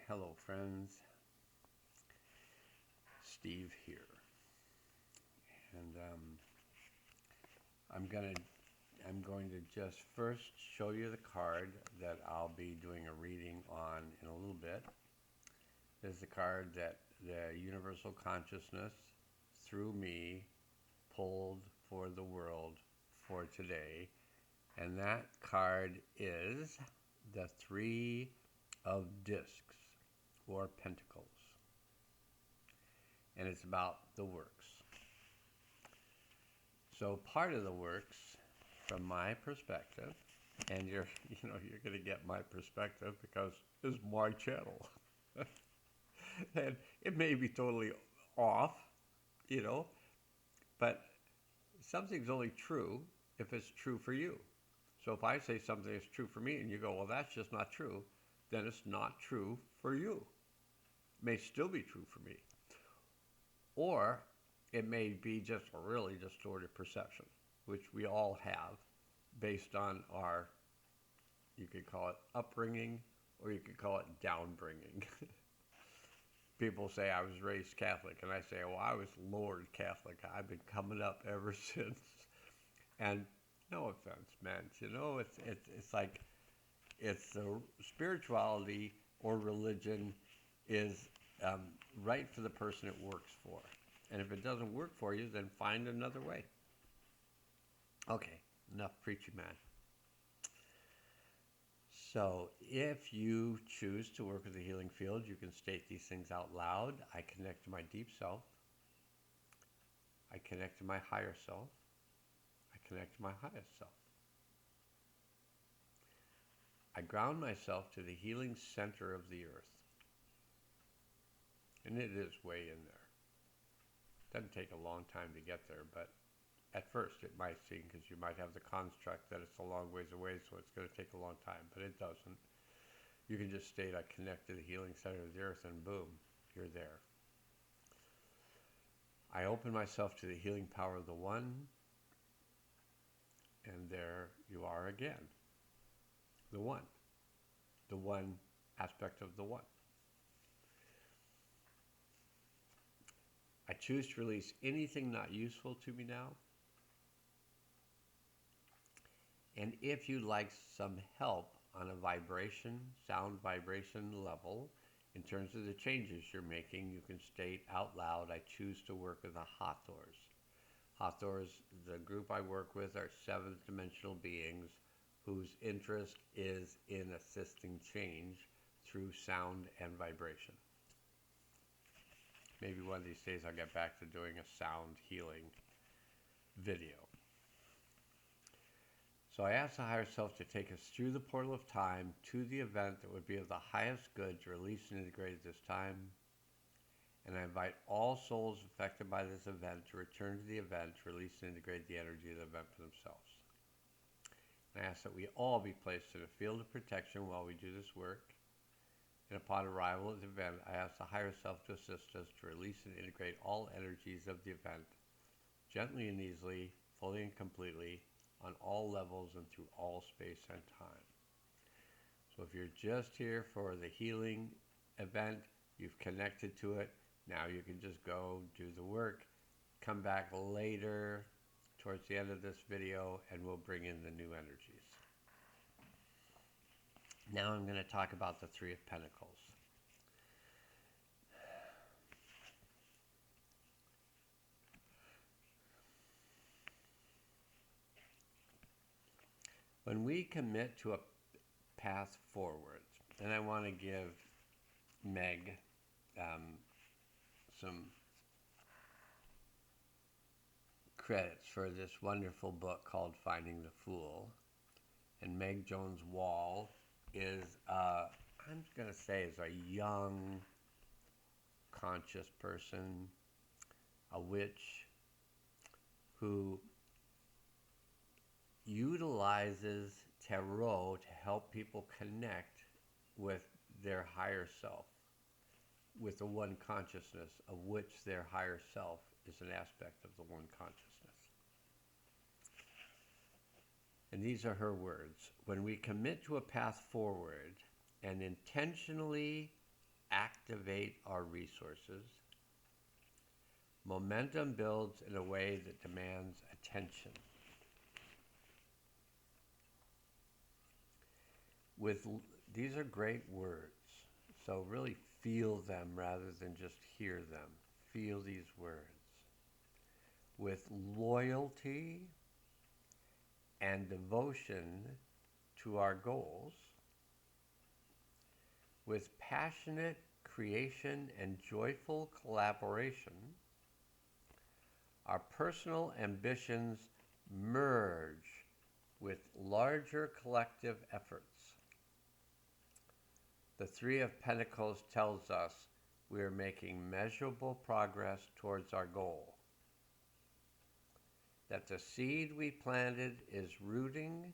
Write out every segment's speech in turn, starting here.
Hello, friends. Steve here, and I'm going to just first show you the card that I'll be doing a reading on in a little bit. This is the card that the universal consciousness, through me, pulled for the world for today, and that card is the Three of Discs, or Pentacles, and it's about the works. So part of the works, from my perspective, and you're going to get my perspective because this is my channel, and it may be totally off, you know, but something's only true if it's true for you. So if I say something is true for me and you go, well, that's just not true, then it's not true for you. It may still be true for me. Or it may be just a really distorted perception, which we all have based on our, you could call it upbringing, or you could call it downbringing. People say I was raised Catholic, and I say, well, I was Lord Catholic. I've been coming up ever since. And no offense meant, it's like, it's the spirituality or religion is right for the person it works for. And if it doesn't work for you, then find another way. Okay, enough preaching, man. So if you choose to work with the healing field, you can state these things out loud. I connect to my deep self. I connect to my higher self. I connect to my highest self. I ground myself to the healing center of the earth. And it is way in there. Doesn't take a long time to get there, but at first it might seem, because you might have the construct that it's a long ways away, so it's going to take a long time, but it doesn't. You can just state, I connect to the healing center of the earth, and boom, you're there. I open myself to the healing power of the One, and there you are again. The One aspect of the One. I choose to release anything not useful to me now. And if you'd like some help on a sound vibration level, in terms of the changes you're making, you can state out loud, I choose to work with the Hathors. Hathors, the group I work with, are seventh dimensional beings whose interest is in assisting change through sound and vibration. Maybe one of these days I'll get back to doing a sound healing video. So I ask the higher self to take us through the portal of time to the event that would be of the highest good to release and integrate at this time. And I invite all souls affected by this event to return to the event to release and integrate the energy of the event for themselves. And I ask that we all be placed in a field of protection while we do this work. And upon arrival at the event, I ask the higher self to assist us to release and integrate all energies of the event, gently and easily, fully and completely, on all levels and through all space and time. So if you're just here for the healing event, you've connected to it, now you can just go do the work, come back later towards the end of this video, and we'll bring in the new energies. Now I'm going to talk about the Three of Pentacles. When we commit to a path forward, and I want to give Meg some credits for this wonderful book called Finding the Fool. And Meg Jones Wall is, I'm going to say, is a young, conscious person, a witch who utilizes tarot to help people connect with their higher self, with the one consciousness, of which their higher self is an aspect of the one consciousness. And these are her words. When we commit to a path forward and intentionally activate our resources. Momentum builds in a way that demands attention. With these are great words, so really feel them rather than just hear them. Feel these words. With loyalty and devotion to our goals, with passionate creation and joyful collaboration, our personal ambitions merge with larger collective efforts. The Three of Pentacles tells us we are making measurable progress towards our goal. That the seed we planted is rooting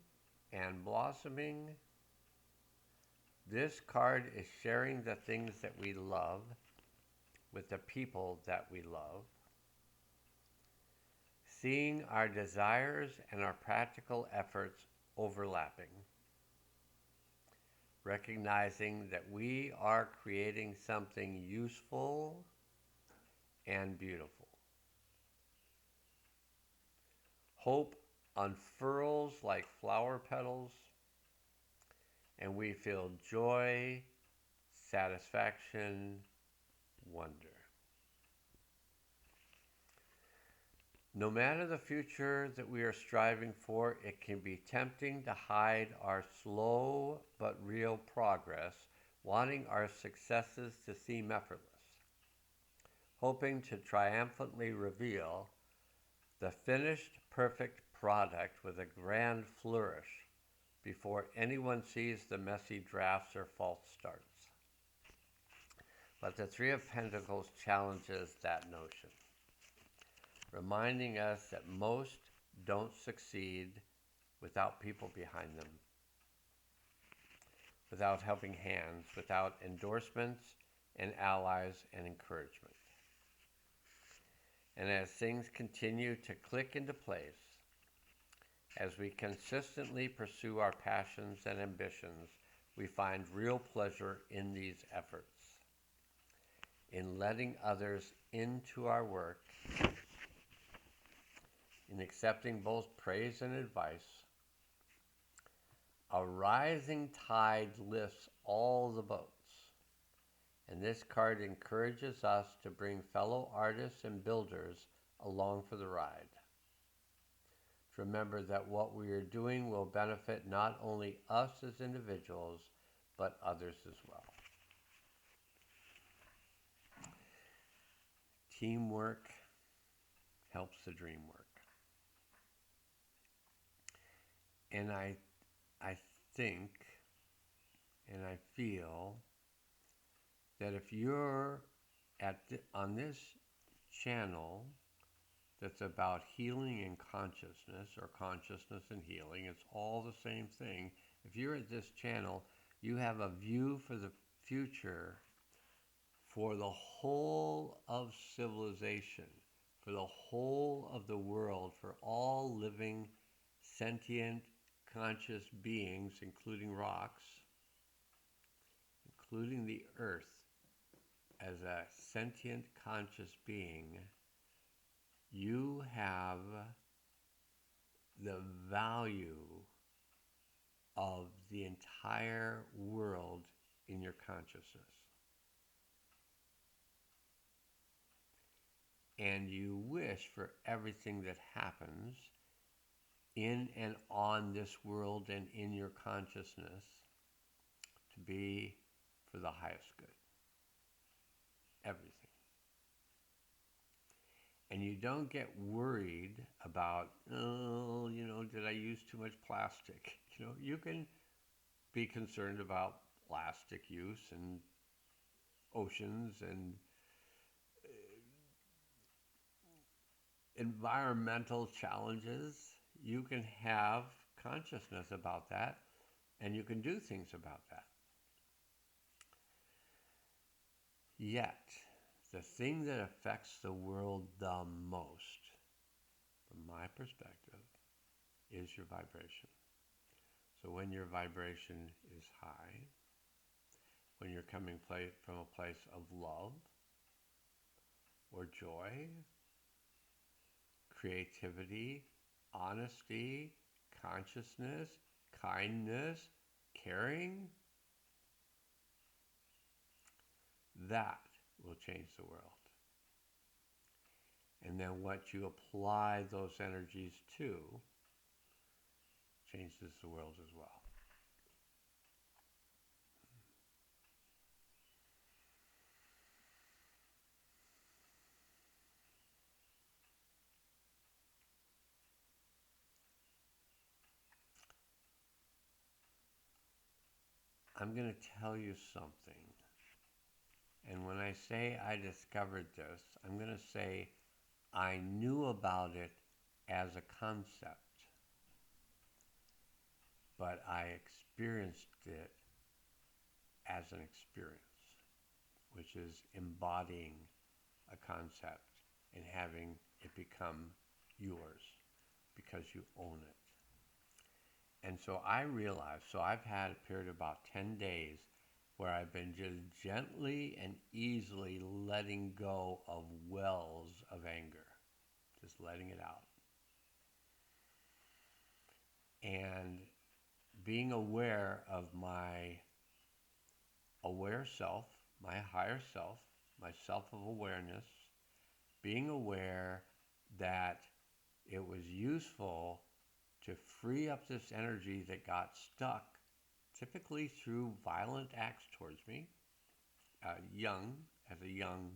and blossoming. This card is sharing the things that we love with the people that we love. Seeing our desires and our practical efforts overlapping. Recognizing that we are creating something useful and beautiful. Hope unfurls like flower petals, and we feel joy, satisfaction, wonder. No matter the future that we are striving for, it can be tempting to hide our slow but real progress, wanting our successes to seem effortless, hoping to triumphantly reveal the finished, perfect product with a grand flourish before anyone sees the messy drafts or false starts. But the Three of Pentacles challenges that notion, reminding us that most don't succeed without people behind them, without helping hands, without endorsements and allies and encouragement. And as things continue to click into place, as we consistently pursue our passions and ambitions, we find real pleasure in these efforts, in letting others into our work, in accepting both praise and advice. A rising tide lifts all the boats, and this card encourages us to bring fellow artists and builders along for the ride. To remember that what we are doing will benefit not only us as individuals, but others as well. Teamwork helps the dream work. And I think and I feel that if you're on this channel that's about healing and consciousness, or consciousness and healing, it's all the same thing. If you're at this channel, you have a view for the future for the whole of civilization, for the whole of the world, for all living, sentient, conscious beings, including rocks, including the earth as a sentient, conscious being. You have the value of the entire world in your consciousness. And you wish for everything that happens in and on this world and in your consciousness to be for the highest good. Everything. And you don't get worried about, did I use too much plastic? You can be concerned about plastic use and oceans and environmental challenges. You can have consciousness about that, and you can do things about that. Yet, the thing that affects the world the most, from my perspective, is your vibration. So when your vibration is high, when you're coming from a place of love or joy, creativity, honesty, consciousness, kindness, caring, that will change the world. And then what you apply those energies to changes the world as well. I'm going to tell you something. And when I say I discovered this, I'm going to say I knew about it as a concept, but I experienced it as an experience, which is embodying a concept and having it become yours because you own it. And so I realized, so I've had a period of about 10 days where I've been just gently and easily letting go of wells of anger, just letting it out. And being aware of my aware self, my higher self, my self of awareness, being aware that it was useful to free up this energy that got stuck, typically through violent acts towards me, as a young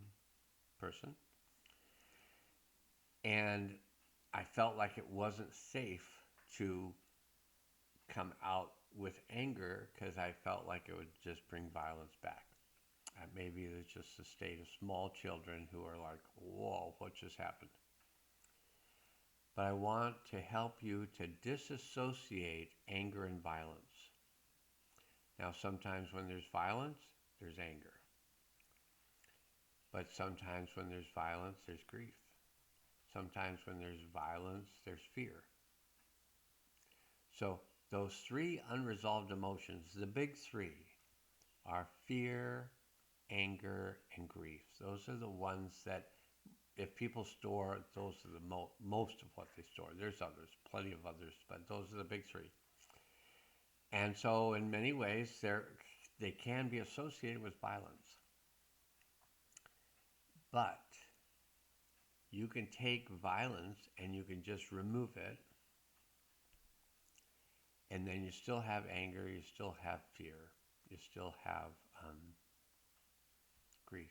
person. And I felt like it wasn't safe to come out with anger because I felt like it would just bring violence back. Maybe it's just the state of small children who are like, whoa, what just happened? But I want to help you to disassociate anger and violence. Now, sometimes when there's violence, there's anger. But sometimes when there's violence, there's grief. Sometimes when there's violence, there's fear. So those three unresolved emotions, the big three, are fear, anger, and grief. Those are the ones that if people store, those are the most of what they store. There's others, plenty of others, but those are the big three. And so in many ways, they can be associated with violence. But you can take violence and you can just remove it, and then you still have anger, you still have fear, you still have grief.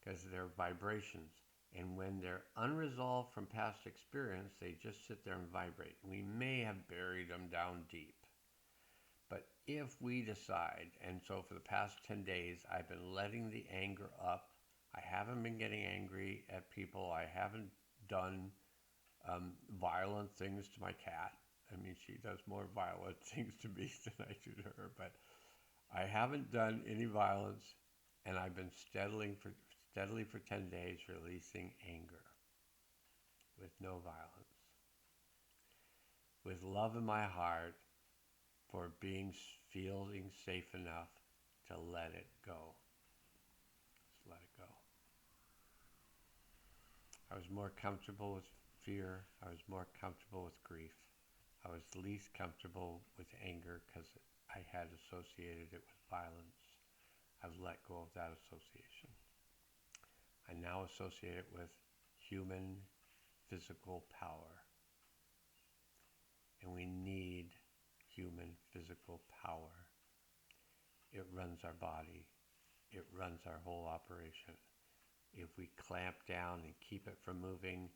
Because they're vibrations. And when they're unresolved from past experience, they just sit there and vibrate. We may have buried them down deep. But if we decide, and so for the past 10 days, I've been letting the anger up. I haven't been getting angry at people. I haven't done violent things to my cat. I mean, she does more violent things to me than I do to her. But I haven't done any violence, and I've been steadily for 10 days releasing anger with no violence, with love in my heart for feeling safe enough to let it go. Just let it go. I was more comfortable with fear. I was more comfortable with grief. I was least comfortable with anger because I had associated it with violence. I've let go of that association. I now associate it with human physical power. And we need human physical power. It runs our body. It runs our whole operation. If we clamp down and keep it from moving,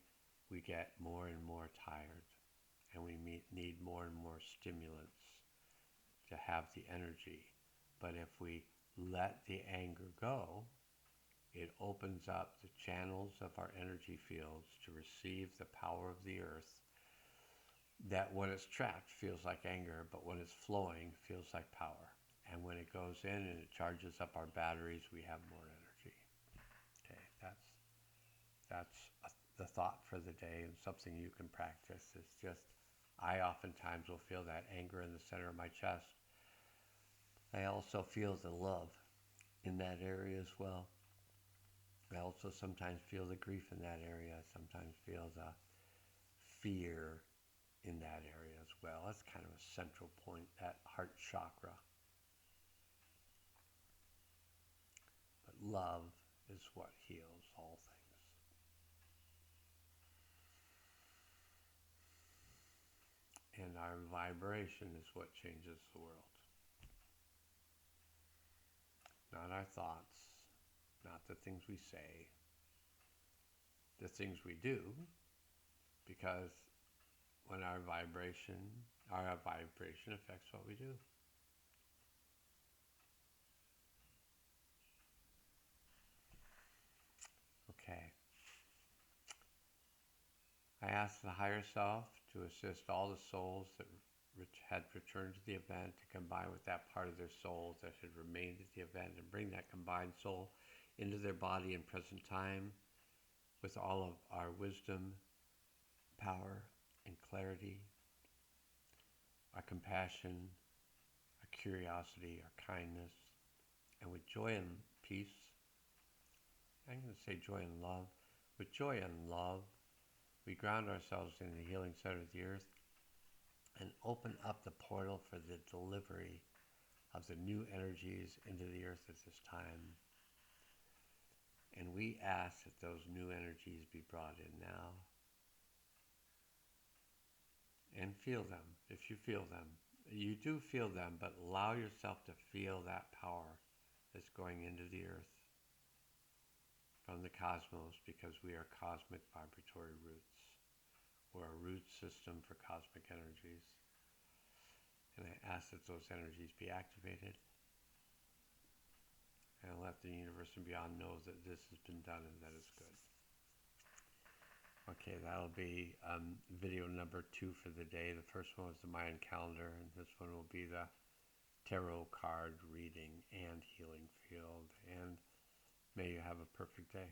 we get more and more tired. And we need more and more stimulants to have the energy. But if we let the anger go, it opens up the channels of our energy fields to receive the power of the earth that when it's trapped feels like anger, but when it's flowing feels like power. And when it goes in and it charges up our batteries, we have more energy. Okay, that's the thought for the day, and something you can practice. It's just, I oftentimes will feel that anger in the center of my chest. I also feel the love in that area as well. I also sometimes feel the grief in that area. I sometimes feel the fear in that area as well. That's kind of a central point, that heart chakra. But love is what heals all things. And our vibration is what changes the world. Not our thoughts, not the things we say, the things we do, because when our vibration affects what we do. Okay. I ask the higher self to assist all the souls that had returned to the event to combine with that part of their soul that had remained at the event and bring that combined soul into their body in present time with all of our wisdom, power, and clarity, our compassion, our curiosity, our kindness, and with joy and peace. I'm going to say joy and love. With joy and love, we ground ourselves in the healing center of the earth and open up the portal for the delivery of the new energies into the earth at this time. And we ask that those new energies be brought in now. And feel them, if you feel them. You do feel them, but allow yourself to feel that power that's going into the earth from the cosmos, because we are cosmic vibratory roots. We're a root system for cosmic energies. And I ask that those energies be activated and let the universe and beyond know that this has been done and that it's good. Okay, that'll be video number 2 for the day. The first one was the Mayan calendar, and this one will be the tarot card reading and healing field. And may you have a perfect day.